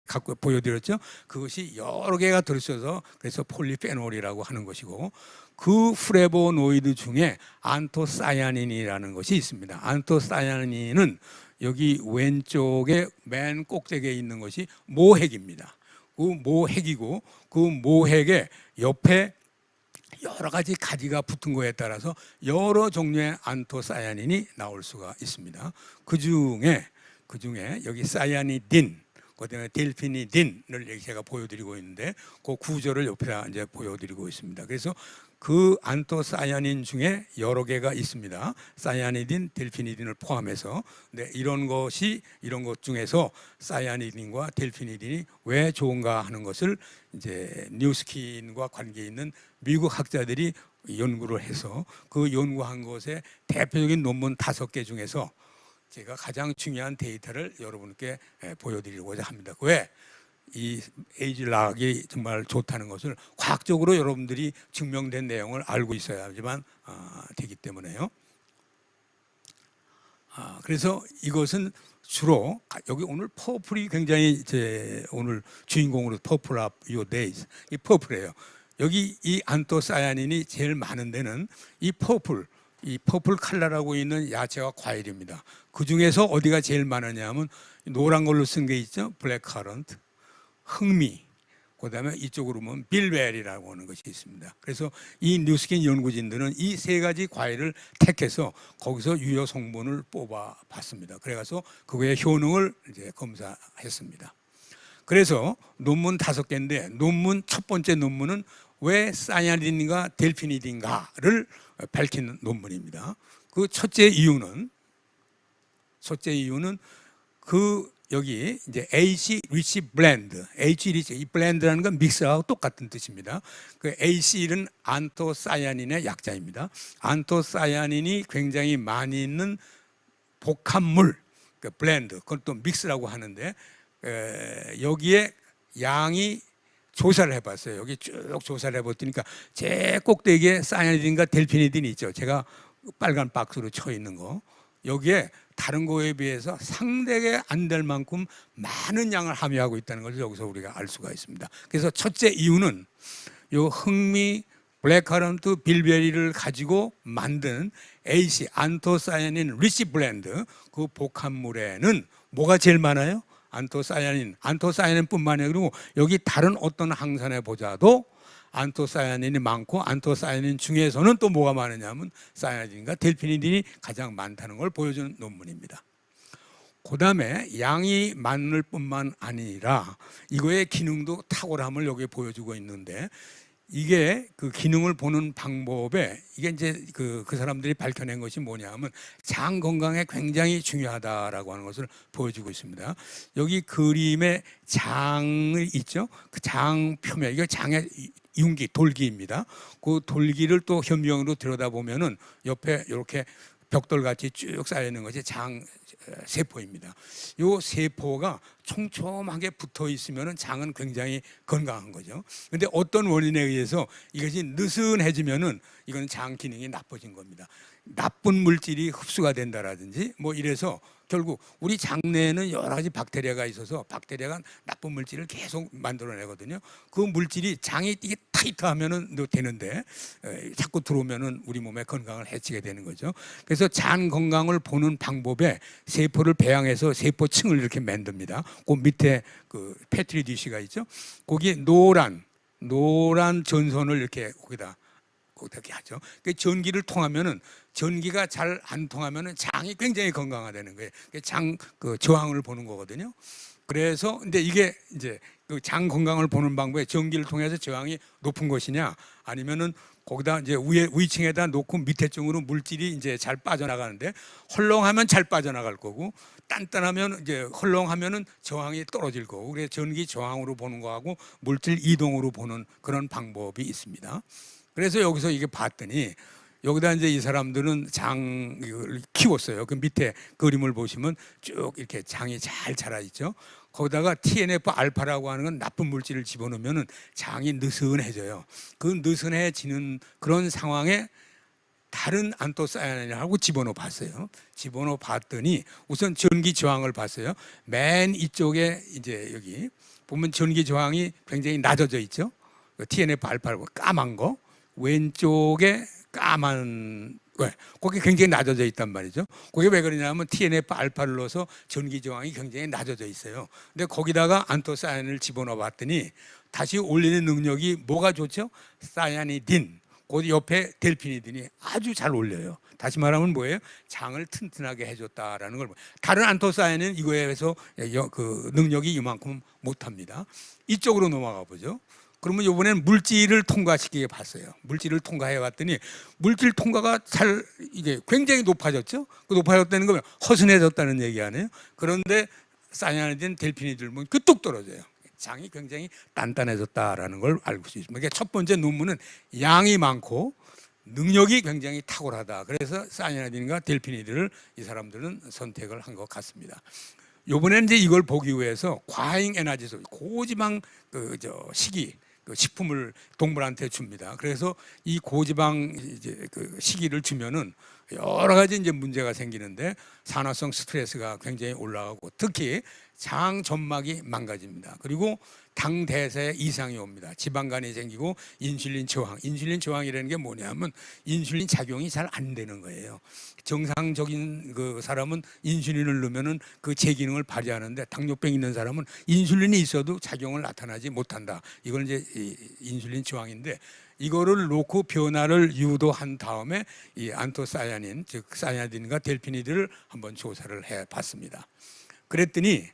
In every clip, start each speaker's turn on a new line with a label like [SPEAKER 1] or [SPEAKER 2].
[SPEAKER 1] 갖고 보여드렸죠. 그것이 여러 개가 들어있어서 그래서 폴리페놀이라고 하는 것이고, 그 플레보노이드 중에 안토사야닌이라는 것이 있습니다. 안토사야닌은 여기 왼쪽에 맨 꼭대기에 있는 것이 모핵입니다. 그 모핵이고, 그 모핵의 옆에 여러 가지 가지가 붙은 거에 따라서 여러 종류의 안토사야닌이 나올 수가 있습니다. 그 중에 여기 사야니딘, 그다음에 델피니딘을 제가 보여드리고 있는데 그 구조를 옆에다 이제 보여드리고 있습니다. 그래서 그 안토사야닌 중에 여러 개가 있습니다. 사야니딘, 델피니딘을 포함해서. 근데 이런 것 중에서 사야니딘과 델피니딘이 왜 좋은가 하는 것을 이제 뉴스킨과 관계 있는 미국 학자들이 연구를 해서 그 연구한 것의 대표적인 논문 5개 중에서 제가 가장 중요한 데이터를 여러분께 보여드리고자 합니다. 왜? 이 에이즐락이 정말 좋다는 것을 과학적으로 여러분들이 증명된 내용을 알고 있어야지만 되기 때문에요. 그래서 이것은 주로 여기 오늘 퍼플이 굉장히 오늘 주인공으로 퍼플 up your days, 이 퍼플이에요. 여기 이 안토사야닌이 제일 많은 데는 이 퍼플 컬러라고 있는 야채와 과일입니다. 그 중에서 어디가 제일 많으냐 하면 노란 걸로 쓴 게 있죠. 블랙커런트, 흑미, 그다음에 이쪽으로 보면 빌베리라고 하는 것이 있습니다. 그래서 이 뉴스킨 연구진들은 이 3가지 과일을 택해서 거기서 유효 성분을 뽑아 봤습니다. 그래서 그거의 효능을 이제 검사했습니다. 그래서 논문 5개인데 첫 번째 논문은 왜 사야닌과 델피니딘가를 밝힌 논문입니다. 그 첫째 이유는 그 여기 이제 AC 리치 블렌드, H 리치, 이 블렌드라는 건 믹스하고 똑같은 뜻입니다. 그 AC는 안토사야닌의 약자입니다. 안토사야닌이 굉장히 많이 있는 복합물, 그 블렌드, 그건 또 믹스라고 하는데 여기에 양이 조사를 해봤어요. 여기 쭉 조사를 해봤으니까 제 꼭대기에 사야니딘과 델피니딘이 있죠. 제가 빨간 박스로 쳐 있는 거. 여기에 다른 거에 비해서 상대가 안 될 만큼 많은 양을 함유하고 있다는 것을 여기서 우리가 알 수가 있습니다. 그래서 첫째 이유는 요 흑미, 블랙커런트, 빌베리를 가지고 만든 AC, 안토사야닌 리치 블렌드, 그 복합물에는 뭐가 제일 많아요? 안토사야닌뿐만 아니라 그리고 여기 다른 어떤 항산에 보자도 안토사야닌이 많고, 안토사야닌 중에서는 또 뭐가 많으냐면 사야닌과 델피니딘이 가장 많다는 걸 보여주는 논문입니다. 그 다음에 양이 많을 뿐만 아니라 이거의 기능도 탁월함을 여기에 보여주고 있는데, 이게 그 기능을 보는 방법에 이게 이제 그 사람들이 밝혀낸 것이 뭐냐면 장 건강에 굉장히 중요하다라고 하는 것을 보여주고 있습니다. 여기 그림에 장이 있죠. 그 장 표면, 이거 장의 융기, 돌기입니다. 그 돌기를 또 현미경으로 들여다보면은 옆에 이렇게 벽돌같이 쭉 쌓여 있는 것이 장 세포입니다. 이 세포가 촘촘하게 붙어 있으면 장은 굉장히 건강한 거죠. 그런데 어떤 원인에 의해서 이것이 느슨해지면은 이건 장 기능이 나빠진 겁니다. 나쁜 물질이 흡수가 된다라든지 뭐 이래서 결국 우리 장내에는 여러 가지 박테리아가 있어서 박테리아가 나쁜 물질을 계속 만들어내거든요. 그 물질이 장이 이게 타이트하면은 되는데 자꾸 들어오면은 우리 몸의 건강을 해치게 되는 거죠. 그래서 장 건강을 보는 방법에 세포를 배양해서 세포층을 이렇게 만듭니다. 그 밑에 그 페트리 디시가 있죠. 거기에 노란 전선을 이렇게 거기다 이렇게 하죠. 그 전기를 통하면은 전기가 잘 안 통하면은 장이 굉장히 건강하다는 거예요. 장 그 저항을 보는 거거든요. 그래서 근데 이게 이제 그 장 건강을 보는 방법에 전기를 통해서 저항이 높은 것이냐 아니면은 거기다 이제 위층에다 놓고 밑에 쪽으로 물질이 이제 잘 빠져나가는데 헐렁하면 잘 빠져나갈 거고 단단하면 이제 헐렁하면은 저항이 떨어질 거고, 그래서 전기 저항으로 보는 거하고 물질 이동으로 보는 그런 방법이 있습니다. 그래서 여기서 이게 봤더니 여기다 이제 이 사람들은 장을 키웠어요. 그 밑에 그림을 보시면 쭉 이렇게 장이 잘 자라 있죠. 거기다가 TNF 알파라고 하는 건 나쁜 물질을 집어넣으면 장이 느슨해져요. 그 느슨해지는 그런 상황에 다른 안토사야닌하고 집어넣어 봤어요. 집어넣어 봤더니 우선 전기 저항을 봤어요. 맨 이쪽에 이제 여기 보면 전기 저항이 굉장히 낮아져 있죠. TNF 알파고 까만 거, 왼쪽에 까만, 왜? 거기 굉장히 낮아져 있단 말이죠. 그게 왜 그러냐면 TNF 알파를 넣어서 전기 저항이 굉장히 낮아져 있어요. 근데 거기다가 안토사야닌을 집어넣어 봤더니 다시 올리는 능력이 뭐가 좋죠? 사야니딘, 그 옆에 델피니딘이 아주 잘 올려요. 다시 말하면 뭐예요? 장을 튼튼하게 해줬다라는 걸. 다른 안토사야닌은 이거에 비해서 그 능력이 이만큼 못합니다. 이쪽으로 넘어가 보죠. 그러면 이번엔 물질을 통과시키게 봤어요. 물질을 통과해 봤더니 물질 통과가 잘 이게 굉장히 높아졌죠. 그 높아졌다는 건 허순해졌다는 얘기 아니에요. 그런데 사야니딘, 델피니딘 보면 뚝 떨어져요. 장이 굉장히 단단해졌다라는 걸 알고 있습니다. 그러니까 첫 번째 논문은 양이 많고 능력이 굉장히 탁월하다. 그래서 사야니딘과 델피니딘을 이 사람들은 선택을 한 것 같습니다. 이번에는 이제 이걸 보기 위해서 과잉 에너지소, 고지방 식이 식품을 동물한테 줍니다. 그래서 이 고지방 이제 식이를 주면은 여러 가지 이제 문제가 생기는데 산화성 스트레스가 굉장히 올라가고 특히 장 점막이 망가집니다. 그리고 당 대사에 이상이 옵니다. 지방간이 생기고 인슐린 저항. 인슐린 저항이라는 게 뭐냐면 인슐린 작용이 잘 안 되는 거예요. 정상적인 그 사람은 인슐린을 넣으면은 그 제기능을 발휘하는데 당뇨병 있는 사람은 인슐린이 있어도 작용을 나타나지 못한다. 이건 이제 인슐린 저항인데 이거를 놓고 변화를 유도한 다음에 이 안토사야닌, 즉 사야닌과 델피니드를 한번 조사를 해봤습니다. 그랬더니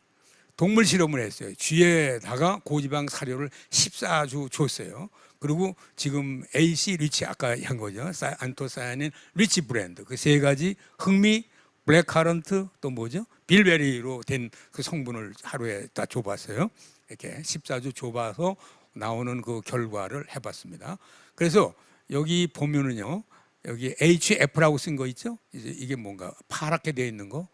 [SPEAKER 1] 동물 실험을 했어요. 쥐에다가 고지방 사료를 14주 줬어요. 그리고 지금 AC 리치 아까 한 거죠. 안토사야닌 리치 브랜드 그 세 가지 흑미, 블랙카런트 또 뭐죠? 빌베리로 된 그 성분을 하루에 다 줘봤어요. 이렇게 14주 줘봐서 나오는 그 결과를 해봤습니다. 그래서 여기 보면은요, 여기 HF라고 쓴 거 있죠? 이게 뭔가 파랗게 되어 있는 거,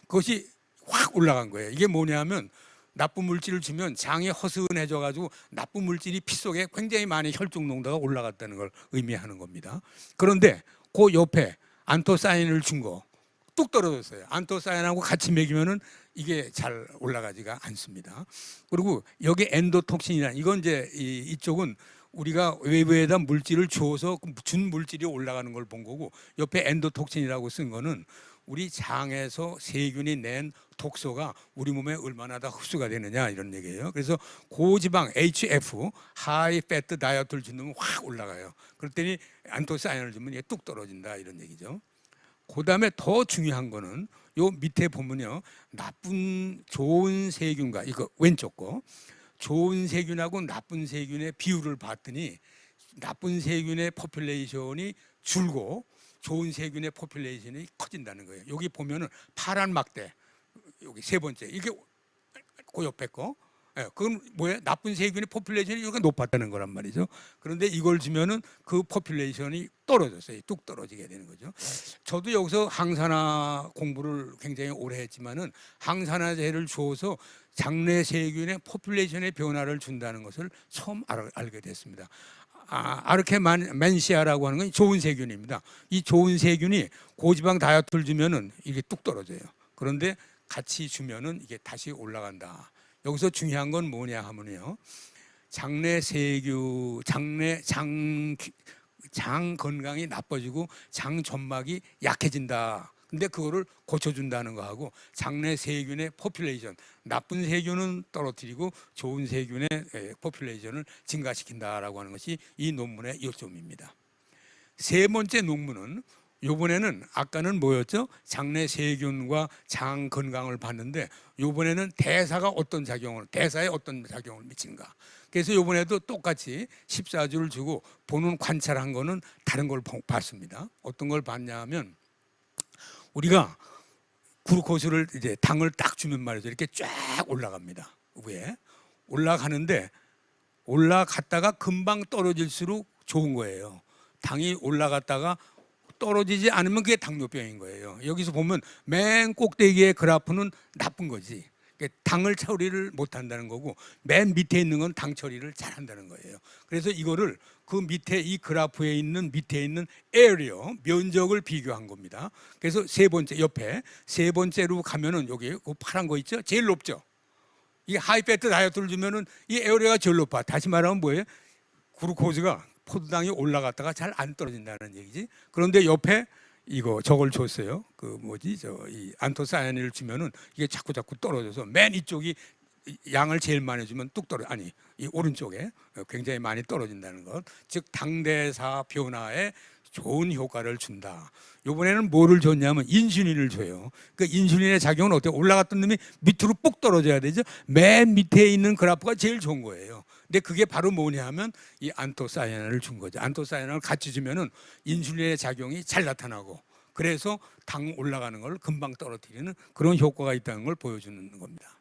[SPEAKER 1] 그것이 확 올라간 거예요. 이게 뭐냐면 나쁜 물질을 주면 장이 허스은해져 가지고 나쁜 물질이 피 속에 굉장히 많이 혈중 농도가 올라갔다는 걸 의미하는 겁니다. 그런데 그 옆에 안토사야닌을 준 거 뚝 떨어졌어요. 안토사야닌하고 같이 먹이면은 이게 잘 올라가지가 않습니다. 그리고 여기 엔도톡신이라는 이건 이제 이쪽은 우리가 외부에다 물질을 주어서 준 물질이 올라가는 걸 본 거고 옆에 엔도톡신이라고 쓴 거는 우리 장에서 세균이 낸 독소가 우리 몸에 얼마나 다 흡수가 되느냐 이런 얘기예요. 그래서 고지방 HF 하이 패트 다이어트를 주면 확 올라가요. 그랬더니 안토사야닌을 주면 이게 뚝 떨어진다 이런 얘기죠. 그다음에 더 중요한 거는 요 밑에 보면요, 나쁜 좋은 세균과 이거 왼쪽 거 좋은 세균하고 나쁜 세균의 비율을 봤더니 나쁜 세균의 포퓰레이션이 줄고 좋은 세균의 포퓰레이션이 커진다는 거예요. 여기 보면은 파란 막대 여기 세 번째 이게 그 옆에 거, 그건 뭐예요? 나쁜 세균의 포퓰레이션이 여기가 높았다는 거란 말이죠. 그런데 이걸 주면은 그 포퓰레이션이 떨어졌어요. 뚝 떨어지게 되는 거죠. 저도 여기서 항산화 공부를 굉장히 오래 했지만은 항산화제를 주어서 장내 세균의 포퓰레이션의 변화를 준다는 것을 처음 알게 됐습니다. 아르케멘시아라고 하는 건 좋은 세균입니다. 이 좋은 세균이 고지방 다이어트를 주면은 이게 뚝 떨어져요. 그런데 같이 주면은 이게 다시 올라간다. 여기서 중요한 건 뭐냐 하면요, 장내 세균, 장 건강이 나빠지고 장 점막이 약해진다. 근데 그거를 고쳐준다는 거하고 장내 세균의 포퓰레이션, 나쁜 세균은 떨어뜨리고 좋은 세균의 포퓰레이션을 증가시킨다라고 하는 것이 이 논문의 요점입니다. 세 번째 논문은 이번에는 아까는 뭐였죠? 장내 세균과 장 건강을 봤는데 이번에는 대사에 어떤 작용을 미치는가. 그래서 이번에도 똑같이 14주를 주고 보는 관찰한 거는 다른 걸 봤습니다. 어떤 걸 봤냐면 우리가 글루코스를 이제 당을 딱 주면 말이죠, 이렇게 쫙 올라갑니다. 위에 올라가는데 올라갔다가 금방 떨어질수록 좋은 거예요. 당이 올라갔다가 떨어지지 않으면 그게 당뇨병인 거예요. 여기서 보면 맨 꼭대기의 그래프는 나쁜 거지. 당을 처리를 못한다는 거고 맨 밑에 있는 건 당 처리를 잘한다는 거예요. 그래서 이거를 그 밑에 이 그래프에 있는 밑에 있는 에리어 면적을 비교한 겁니다. 그래서 세 번째 옆에 세 번째로 가면은 여기 그 파란 거 있죠? 제일 높죠. 이 하이패트 다이어트를 주면은 이 에어리어가 제일 높아. 다시 말하면 뭐예요? 글루코즈가 포도당이 올라갔다가 잘 안 떨어진다는 얘기지. 그런데 옆에 이거 저걸 줬어요. 그 뭐지 이 안토사야닌을 주면은 이게 자꾸 떨어져서 맨 이쪽이 양을 제일 많이 주면 뚝 떨어 아니 이 오른쪽에 굉장히 많이 떨어진다는 것. 즉 당대사 변화에 좋은 효과를 준다. 이번에는 뭐를 줬냐면 인슐린을 줘요. 그 인슐린의 작용은 어때? 올라갔던 놈이 밑으로 뽁 떨어져야 되죠. 맨 밑에 있는 그래프가 제일 좋은 거예요. 근데 그게 바로 뭐냐 하면 이 안토사야닌을 준 거죠. 안토사야닌을 같이 주면은 인슐린의 작용이 잘 나타나고 그래서 당 올라가는 걸 금방 떨어뜨리는 그런 효과가 있다는 걸 보여주는 겁니다.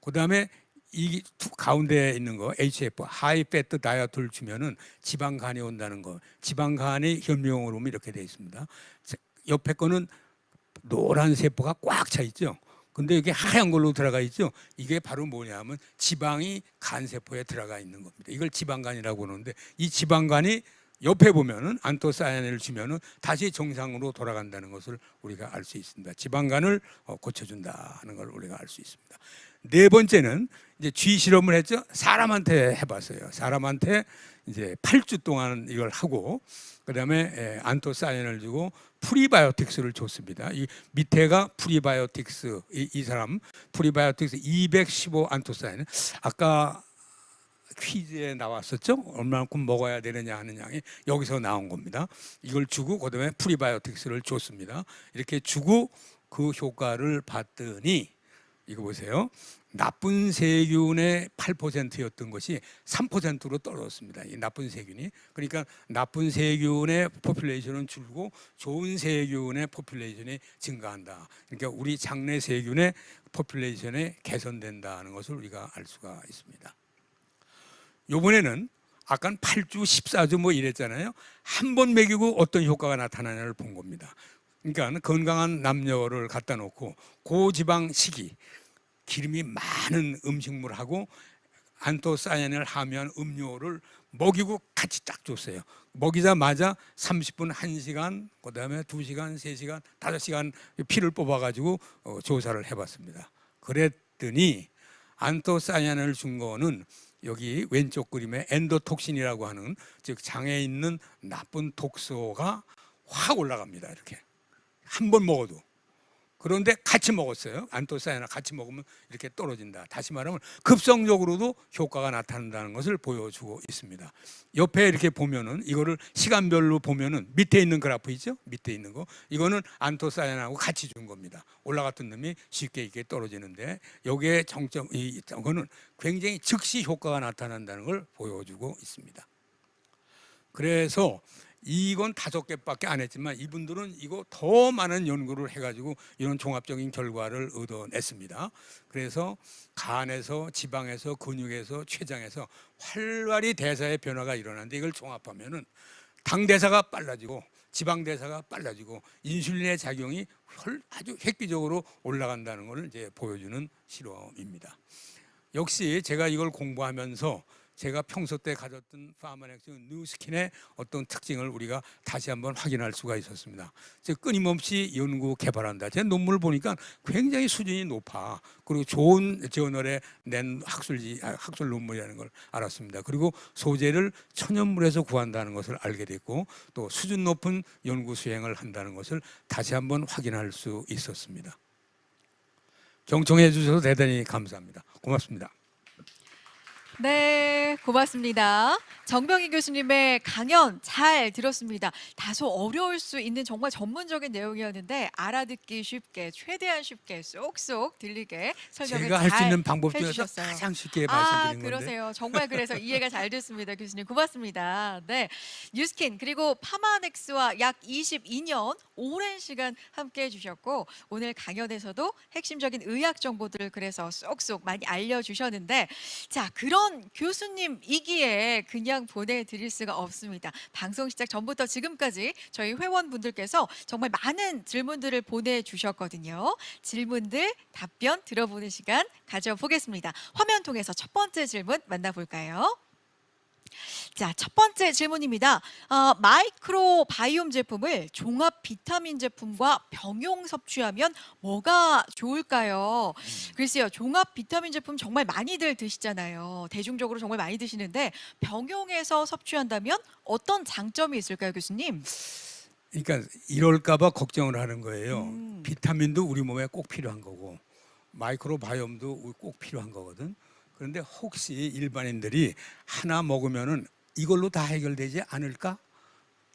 [SPEAKER 1] 그다음에 이 가운데에 있는 거 HF 하이 패트 다이어트를 주면은 지방간이 온다는 거. 지방간이 현미경으로 보면 이렇게 되어 있습니다. 옆에 거는 노란 세포가 꽉 차 있죠. 근데 이게 하얀 걸로 들어가 있죠. 이게 바로 뭐냐면 지방이 간 세포에 들어가 있는 겁니다. 이걸 지방간이라고 하는데 이 지방간이 옆에 보면은 안토사야닌을 주면은 다시 정상으로 돌아간다는 것을 우리가 알 수 있습니다. 지방간을 고쳐준다는 걸 우리가 알 수 있습니다. 네 번째는 이제 쥐 실험을 했죠. 사람한테 해봤어요. 사람한테 이제 8주 동안 이걸 하고 그다음에 안토사야닌을 주고 프리바이오틱스를 줬습니다. 이 밑에가 프리바이오틱스 이 사람 프리바이오틱스 215 안토사야닌 아까 퀴즈에 나왔었죠. 얼마만큼 먹어야 되느냐 하는 양이 여기서 나온 겁니다. 이걸 주고 그다음에 프리바이오틱스를 줬습니다. 이렇게 주고 그 효과를 봤더니 이거 보세요. 나쁜 세균의 8%였던 것이 3%로 떨어졌습니다. 이 나쁜 세균이. 그러니까 나쁜 세균의 포퓰레이션은 줄고 좋은 세균의 포퓰레이션이 증가한다. 그러니까 우리 장내 세균의 포퓰레이션이 개선된다는 것을 우리가 알 수가 있습니다. 이번에는 아까 8주, 14주 뭐 이랬잖아요. 한 번 먹이고 어떤 효과가 나타나냐를 본 겁니다. 그러니까 건강한 남녀를 갖다 놓고 고지방 식이 기름이 많은 음식물하고 안토사야닌을 함유한 음료를 먹이고 같이 딱 줬어요. 먹이자마자 30분, 1시간, 그다음에 2시간, 3시간, 5시간 피를 뽑아가지고 조사를 해봤습니다. 그랬더니 안토사야닌을 준 거는 여기 왼쪽 그림에 엔도톡신이라고 하는 즉 장에 있는 나쁜 독소가 확 올라갑니다. 이렇게 한 번 먹어도. 그런데 같이 먹었어요. 안토사야닌 같이 먹으면 이렇게 떨어진다. 다시 말하면 급성적으로도 효과가 나타난다는 것을 보여주고 있습니다. 옆에 이렇게 보면은 이거를 시간별로 보면은 밑에 있는 그래프 있죠? 밑에 있는 거. 이거는 안토사야닌하고 같이 준 겁니다. 올라갔던 놈이 쉽게 이렇게 떨어지는데 여기에 정점 이거는 굉장히 즉시 효과가 나타난다는 걸 보여주고 있습니다. 그래서 이건 5개밖에 안 했지만 이분들은 이거 더 많은 연구를 해가지고 이런 종합적인 결과를 얻어냈습니다. 그래서 간에서 지방에서 근육에서 췌장에서 활발히 대사의 변화가 일어나는데 이걸 종합하면은 당 대사가 빨라지고 지방 대사가 빨라지고 인슐린의 작용이 아주 획기적으로 올라간다는 것을 이제 보여주는 실험입니다. 역시 제가 이걸 공부하면서 제가 평소 때 가졌던 파마넥스 뉴스킨의 어떤 특징을 우리가 다시 한번 확인할 수가 있었습니다. 즉 끊임없이 연구 개발한다. 제 논문을 보니까 굉장히 수준이 높아. 그리고 좋은 저널에 낸 학술 논문이라는 걸 알았습니다. 그리고 소재를 천연물에서 구한다는 것을 알게 됐고 또 수준 높은 연구 수행을 한다는 것을 다시 한번 확인할 수 있었습니다. 경청해 주셔서 대단히 감사합니다. 고맙습니다.
[SPEAKER 2] 네, 고맙습니다. 정병희 교수님의 강연 잘 들었습니다. 다소 어려울 수 있는 정말 전문적인 내용이었는데 알아듣기 쉽게, 최대한 쉽게 쏙쏙 들리게 설명을
[SPEAKER 1] 제가 할 수 있는
[SPEAKER 2] 잘
[SPEAKER 1] 방법 중에서
[SPEAKER 2] 해주셨어요.
[SPEAKER 1] 가장 쉽게 말씀드린 건데.
[SPEAKER 2] 그러세요. 정말 그래서 이해가 잘 됐습니다. 교수님 고맙습니다. 네, 뉴스킨 그리고 파마넥스와 약 22년 오랜 시간 함께 해주셨고 오늘 강연에서도 핵심적인 의학 정보들을 그래서 쏙쏙 많이 알려주셨는데 자, 그런 교수님이기에 그냥 그냥 보내드릴 수가 없습니다. 방송 시작 전부터 지금까지 저희 회원분들께서 정말 많은 질문들을 보내주셨거든요. 질문들 답변 들어보는 시간 가져보겠습니다. 화면 통해서 첫 번째 질문 만나볼까요? 자, 첫 번째 질문입니다. 마이크로 바이옴 제품을 종합 비타민 제품과 병용 섭취하면 뭐가 좋을까요? 글쎄요, 종합 비타민 제품 정말 많이들 드시잖아요. 대중적으로 정말 많이 드시는데 병용해서 섭취한다면 어떤 장점이 있을까요, 교수님?
[SPEAKER 1] 그러니까 이럴까봐 걱정을 하는 거예요.
[SPEAKER 2] 음.
[SPEAKER 1] 비타민도 우리 몸에 꼭 필요한 거고 마이크로바이옴도 꼭 필요한 거거든. 그런데 혹시 일반인들이 하나 먹으면은 이걸로 다 해결되지 않을까?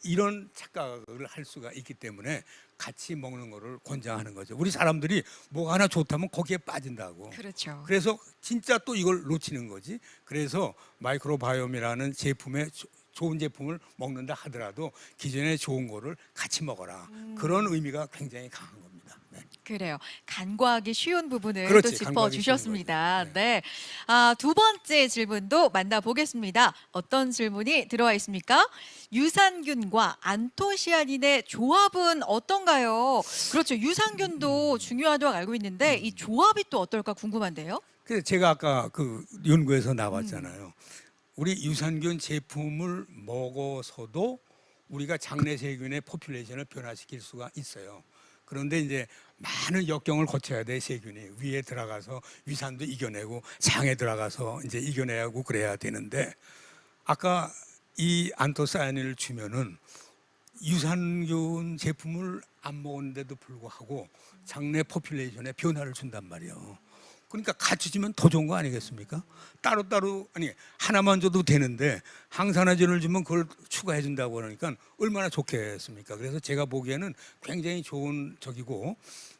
[SPEAKER 1] 이런 착각을 할 수가 있기 때문에 같이 먹는 거를 권장하는 거죠. 우리 사람들이 뭐가 하나 좋다면 거기에 빠진다고.
[SPEAKER 2] 그렇죠.
[SPEAKER 1] 그래서 진짜 또 이걸 놓치는 거지. 그래서 마이크로바이옴이라는 제품에 좋은 제품을 먹는다 하더라도 기존에 좋은 거를 같이 먹어라. 그런 의미가 굉장히 강한 겁니다. 네.
[SPEAKER 2] 그래요. 간과하기 쉬운 부분을
[SPEAKER 1] 그렇지,
[SPEAKER 2] 또
[SPEAKER 1] 간과하기
[SPEAKER 2] 짚어주셨습니다.
[SPEAKER 1] 쉬운 거지.
[SPEAKER 2] 네. 두 번째 질문도 만나보겠습니다. 어떤 질문이 들어와 있습니까? 유산균과 안토시아닌의 조합은 어떤가요? 그렇죠. 유산균도 중요하다고 알고 있는데 이 조합이 또 어떨까 궁금한데요.
[SPEAKER 1] 그래서 제가 아까 그 연구에서 나왔잖아요. 우리 유산균 제품을 먹어서도 우리가 장내 세균의 포퓰레이션을 변화시킬 수가 있어요. 그런데 이제 많은 역경을 거쳐야 돼. 세균이 위에 들어가서 위산도 이겨내고 장에 들어가서 이제 이겨내야 하고 그래야 되는데 아까 이 안토사야닌을 주면은 유산균 제품을 안 먹었는데도 불구하고 장내 포퓰레이션에 변화를 준단 말이에요. 그러니까 같이 주면 더 좋은 거 아니겠습니까? 따로따로 아니 하나만 줘도 되는데 항산화제를 주면 그걸 추가해 준다고 그러니까 얼마나 좋겠습니까? 그래서 제가 보기에는 굉장히 좋은 적이고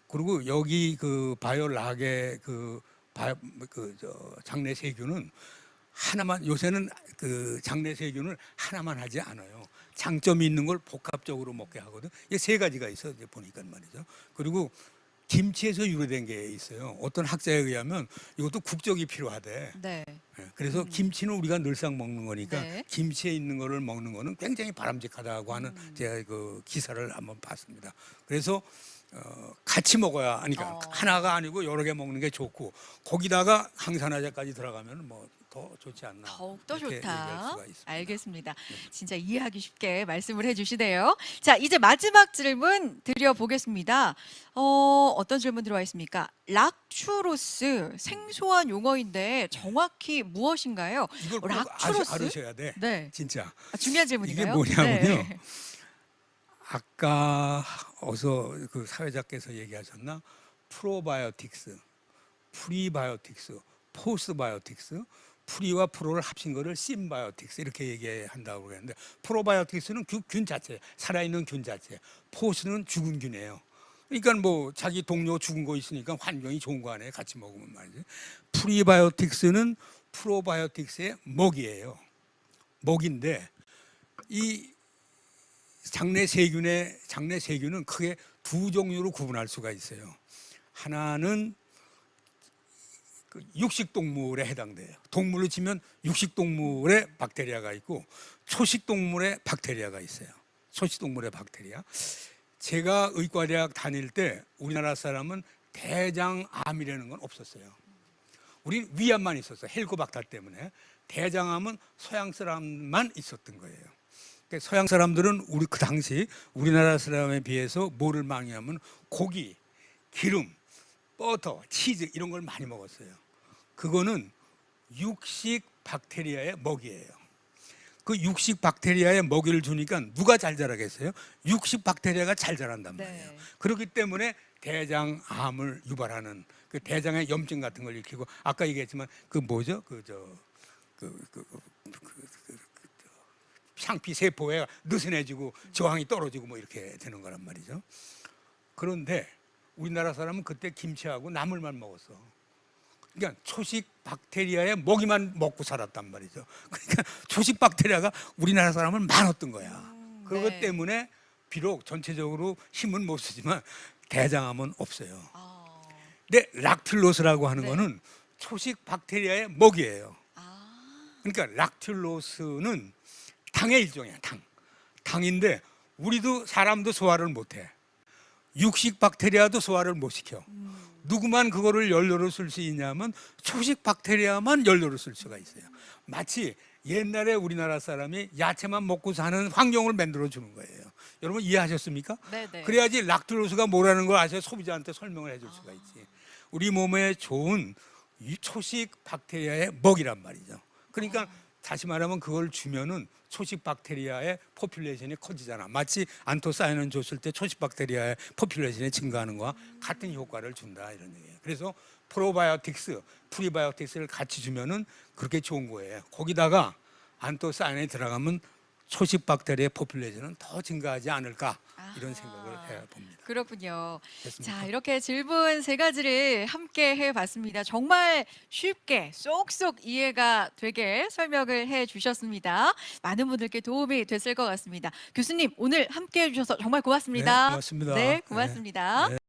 [SPEAKER 1] 그리고 여기 그 바이오락의 장내 세균은 하나만 요새는 그 장내 세균을 하나만 하지 않아요. 장점이 있는 걸 복합적으로 먹게 하거든. 이게 세 가지가 있어 이제 보니까 말이죠. 그리고 김치에서 유래된 게 있어요. 어떤 학자에 의하면 이것도 국적이 필요하대.
[SPEAKER 2] 네.
[SPEAKER 1] 예, 그래서 김치는 우리가 늘상 먹는 거니까
[SPEAKER 2] 네.
[SPEAKER 1] 김치에 있는 거를 먹는 거는 굉장히 바람직하다고 하는 제가 그 기사를 한번 봤습니다. 그래서 같이 먹어야 하니까 하나가 아니고 여러 개 먹는 게 좋고 거기다가 항산화제까지 들어가면 뭐 더 좋지 않나.
[SPEAKER 2] 더욱더
[SPEAKER 1] 이렇게 얘기할
[SPEAKER 2] 좋다.
[SPEAKER 1] 수가 있습니다.
[SPEAKER 2] 알겠습니다. 진짜 이해하기 쉽게 말씀을 해주시네요. 자, 이제 마지막 질문 드려보겠습니다. 어떤 질문 들어와 있습니까? 락추로스 생소한 용어인데 정확히 무엇인가요?
[SPEAKER 1] 이걸 꼭
[SPEAKER 2] 락추로스?
[SPEAKER 1] 아셔야 돼.
[SPEAKER 2] 네.
[SPEAKER 1] 진짜.
[SPEAKER 2] 중요한 질문인가요?
[SPEAKER 1] 이게 뭐냐면요.
[SPEAKER 2] 네.
[SPEAKER 1] 아까 어서 그 사회자께서 얘기하셨나? 프로바이오틱스, 프리바이오틱스, 포스바이오틱스, 프리와 프로를 합친 거를 심바이오틱스 이렇게 얘기한다고 그랬는데 프로바이오틱스는 균 자체, 살아있는 균 자체, 포스는 죽은 균이에요. 그러니까 뭐 자기 동료 죽은 거 있으니까 환경이 좋은 거 아니에요. 같이 먹으면 말이지. 프리바이오틱스는 프로바이오틱스의 먹이에요. 먹인데 이 장내 세균은 크게 두 종류로 구분할 수가 있어요. 하나는 육식 동물에 해당돼요. 동물로 치면 육식 동물의 박테리아가 있고 초식 동물의 박테리아가 있어요. 초식 동물의 박테리아. 제가 의과대학 다닐 때 우리나라 사람은 대장암이라는 건 없었어요. 우린 위암만 있었어요. 헬코박터 때문에. 대장암은 서양 사람만 있었던 거예요. 그러니까 서양 사람들은 우리 그 당시 우리나라 사람에 비해서 뭐를 많이 하면 고기, 기름, 버터, 치즈 이런 걸 많이 먹었어요. 그거는 육식 박테리아의 먹이에요. 그 육식 박테리아의 먹이를 주니까 누가 잘 자라겠어요? 육식 박테리아가 잘 자란단 말이에요.
[SPEAKER 2] 네.
[SPEAKER 1] 그렇기 때문에 대장암을 유발하는 그 대장의 염증 같은 걸 일으키고 아까 얘기했지만 그 뭐죠? 상피 세포에 느슨해지고 저항이 떨어지고 뭐 이렇게 되는 거란 말이죠. 그런데 우리나라 사람은 그때 김치하고 나물만 먹었어. 그러니까 초식 박테리아의 먹이만 먹고 살았단 말이죠. 그러니까 초식 박테리아가 우리나라 사람을 많았던 거야. 그것
[SPEAKER 2] 네.
[SPEAKER 1] 때문에 비록 전체적으로 힘은 못 쓰지만 대장암은 없어요. 근데 락틸로스라고 하는
[SPEAKER 2] 네.
[SPEAKER 1] 거는 초식 박테리아의 먹이에요. 그러니까 락툴로스는 당의 일종이야. 당인데 우리도 사람도 소화를 못해. 육식 박테리아도 소화를 못 시켜. 누구만 그거를 연료로 쓸 수 있냐면 초식 박테리아만 연료로 쓸 수가 있어요. 마치 옛날에 우리나라 사람이 야채만 먹고 사는 환경을 만들어 주는 거예요. 여러분 이해하셨습니까?
[SPEAKER 2] 네네.
[SPEAKER 1] 그래야지 락툴로스가 뭐라는 걸 아셔야 소비자한테 설명을 해줄 수가 있지. 우리 몸에 좋은 이 초식 박테리아의 먹이란 말이죠. 그러니까 다시 말하면 그걸 주면은 초식 박테리아의 포퓰레이션이 커지잖아. 마치 안토사이닌 줬을 때 초식 박테리아의 포퓰레이션이 증가하는 거와 같은 효과를 준다 이런 얘기예요. 그래서 프로바이오틱스, 프리바이오틱스를 같이 주면은 그렇게 좋은 거예요. 거기다가 안토사이닌이 들어가면 초식 박테리아의 포퓰레이션은 더 증가하지 않을까 이런 생각을 해봅니다.
[SPEAKER 2] 그렇군요.
[SPEAKER 1] 됐습니까?
[SPEAKER 2] 자, 이렇게 질문 세 가지를 함께 해봤습니다. 정말 쉽게 쏙쏙 이해가 되게 설명을 해주셨습니다. 많은 분들께 도움이 됐을 것 같습니다. 교수님 오늘 함께 해주셔서 정말 고맙습니다.
[SPEAKER 1] 네, 고맙습니다.
[SPEAKER 2] 네, 고맙습니다.
[SPEAKER 1] 네.